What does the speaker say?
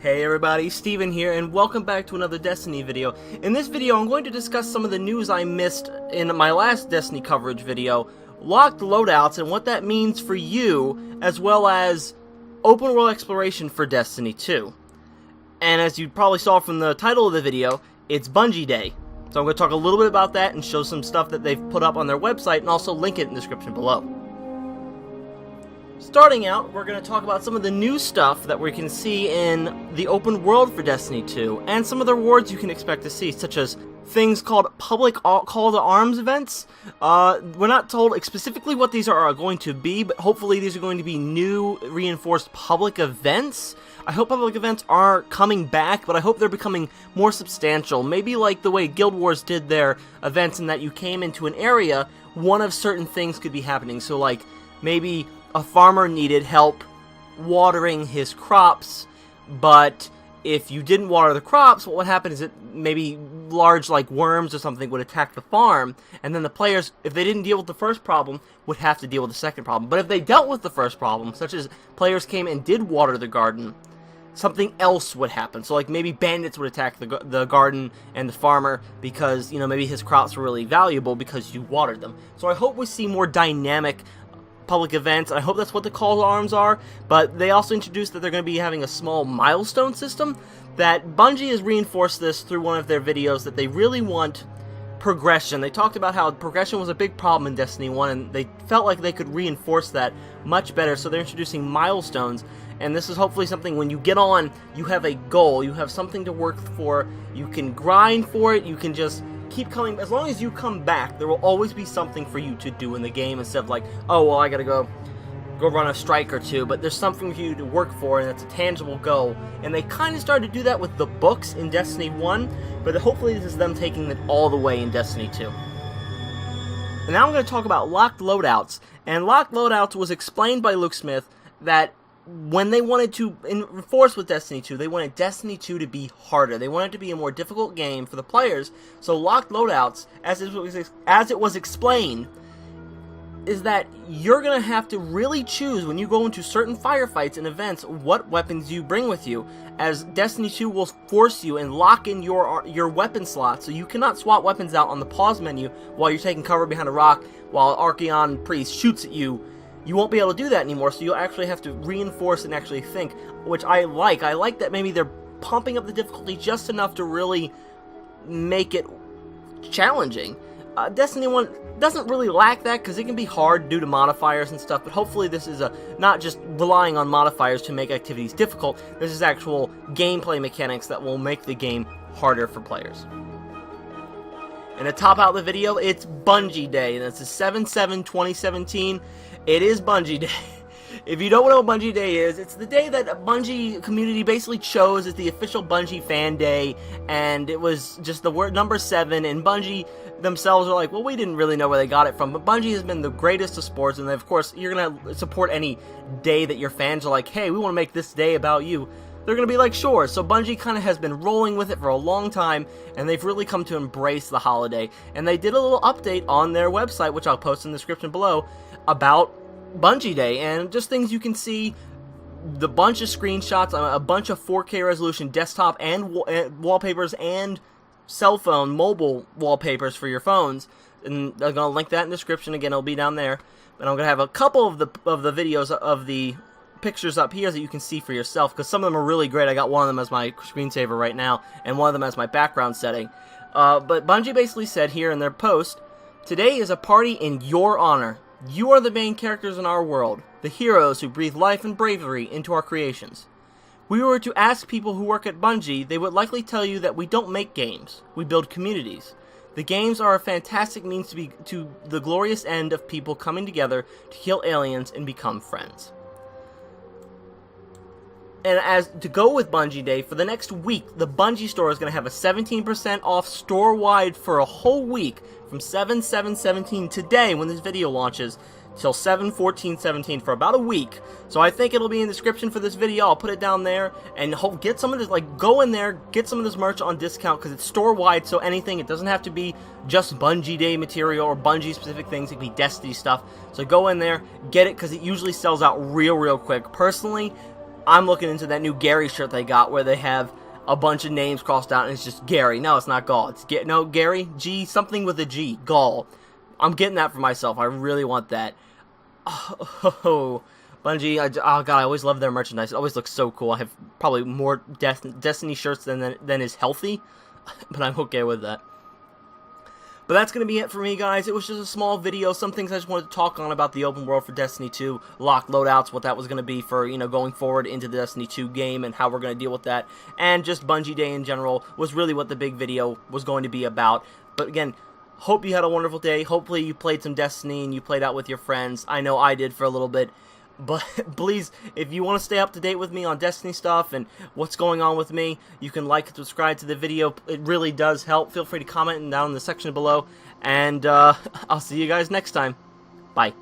Hey everybody, Steven here, and welcome back to another Destiny video. In this video, I'm going to discuss some of the news I missed in my last Destiny coverage video, locked loadouts and what that means for you, as well as open world exploration for Destiny 2. And as you probably saw from the title of the video, it's Bungie Day. So I'm going to talk a little bit about that and show some stuff that they've put up on their website and also link it in the description below. Starting out, we're going to talk about some of the new stuff that we can see in the open world for Destiny 2, and some of the rewards you can expect to see, such as things called public call to arms events. We're not told specifically what these are going to be, but hopefully these are going to be new, reinforced public events. I hope public events are coming back, but I hope they're becoming more substantial. Maybe like the way Guild Wars did their events, in that you came into an area, one of certain things could be happening. So like, maybe a farmer needed help watering his crops, but if you didn't water the crops, what would happen is that maybe large like worms or something would attack the farm, and then the players, if they didn't deal with the first problem, would have to deal with the second problem. But if they dealt with the first problem, such as players came and did water the garden, something else would happen. So like maybe bandits would attack the garden and the farmer because, you know, maybe his crops were really valuable because you watered them. So I hope we see more dynamic public events. I hope that's what the call to arms are, but they also introduced that they're going to be having a small milestone system. That Bungie has reinforced this through one of their videos, that they really want progression. They talked about how progression was a big problem in Destiny 1, and they felt like they could reinforce that much better, so they're introducing milestones. And this is hopefully something, when you get on, you have a goal, you have something to work for, you can grind for it, you can just keep coming. As long as you come back, there will always be something for you to do in the game, instead of like, oh well, I gotta go run a strike or two. But there's something for you to work for, and it's a tangible goal. And they kind of started to do that with the books in Destiny 1, but hopefully this is them taking it all the way in Destiny 2. And now I'm going to talk about locked loadouts. And locked loadouts was explained by Luke Smith that when they wanted to enforce with Destiny 2, they wanted Destiny 2 to be harder. They wanted it to be a more difficult game for the players. So locked loadouts, as it was explained, is that you're going to have to really choose when you go into certain firefights and events what weapons you bring with you, as Destiny 2 will force you and lock in your weapon slot, so you cannot swap weapons out on the pause menu while you're taking cover behind a rock while Archeon Priest shoots at you. You won't be able to do that anymore, so you'll actually have to reinforce and actually think, which I like. I like that maybe they're pumping up the difficulty just enough to really make it challenging. Destiny 1 doesn't really lack that, because it can be hard due to modifiers and stuff, but hopefully this is not just relying on modifiers to make activities difficult. This is actual gameplay mechanics that will make the game harder for players. And to top out the video, it's Bungie Day, and it's 7/7/2017. It is Bungie Day. If you don't know what Bungie Day is, it's the day that a Bungie community basically chose as the official Bungie fan day, and it was just the word number 7, and Bungie themselves are like, well, we didn't really know where they got it from, but Bungie has been the greatest of sports, and of course, you're going to support any day that your fans are like, hey, we want to make this day about you. They're going to be like, sure. So Bungie kind of has been rolling with it for a long time, and they've really come to embrace the holiday. And they did a little update on their website, which I'll post in the description below, about Bungie Day, and just things you can see, the bunch of screenshots, a bunch of 4K resolution desktop and wallpapers, and cell phone, mobile wallpapers for your phones. And I'm going to link that in the description. Again, it'll be down there. And I'm going to have a couple of the videos of the pictures up here that you can see for yourself, because some of them are really great. I got one of them as my screensaver right now, and one of them as my background setting. But Bungie basically said here in their post, today is a party in your honor. You are the main characters in our world, the heroes who breathe life and bravery into our creations. If we were to ask people who work at Bungie, they would likely tell you that we don't make games, we build communities. The games are a fantastic means to the glorious end of people coming together to kill aliens and become friends. And as to go with Bungie Day, for the next week, the Bungie store is going to have a 17% off store-wide for a whole week, from 7/7/17 today, when this video launches, till 7/14/17 for about a week. So I think it'll be in the description for this video. I'll put it down there, and get some of this, like, go in there, get some of this merch on discount, because it's store-wide, so anything, it doesn't have to be just Bungie Day material or Bungie-specific things. It can be Destiny stuff. So go in there, get it, because it usually sells out real quick. Personally, I'm looking into that new Gary shirt they got where they have a bunch of names crossed out and it's just Gary. No, it's not Gall. It's no Gary G, something with a G. Gall. I'm getting that for myself. I really want that. Oh, Bungie. Oh god, I always love their merchandise. It always looks so cool. I have probably more Destiny shirts than is healthy, but I'm okay with that. But that's going to be it for me, guys. It was just a small video. Some things I just wanted to talk on about the open world for Destiny 2, lock loadouts, what that was going to be for, going forward into the Destiny 2 game and how we're going to deal with that. And just Bungie Day in general was really what the big video was going to be about. But again, hope you had a wonderful day. Hopefully you played some Destiny and you played out with your friends. I know I did for a little bit. But please, if you want to stay up to date with me on Destiny stuff and what's going on with me, you can like and subscribe to the video. It really does help. Feel free to comment down in the section below. And I'll see you guys next time. Bye.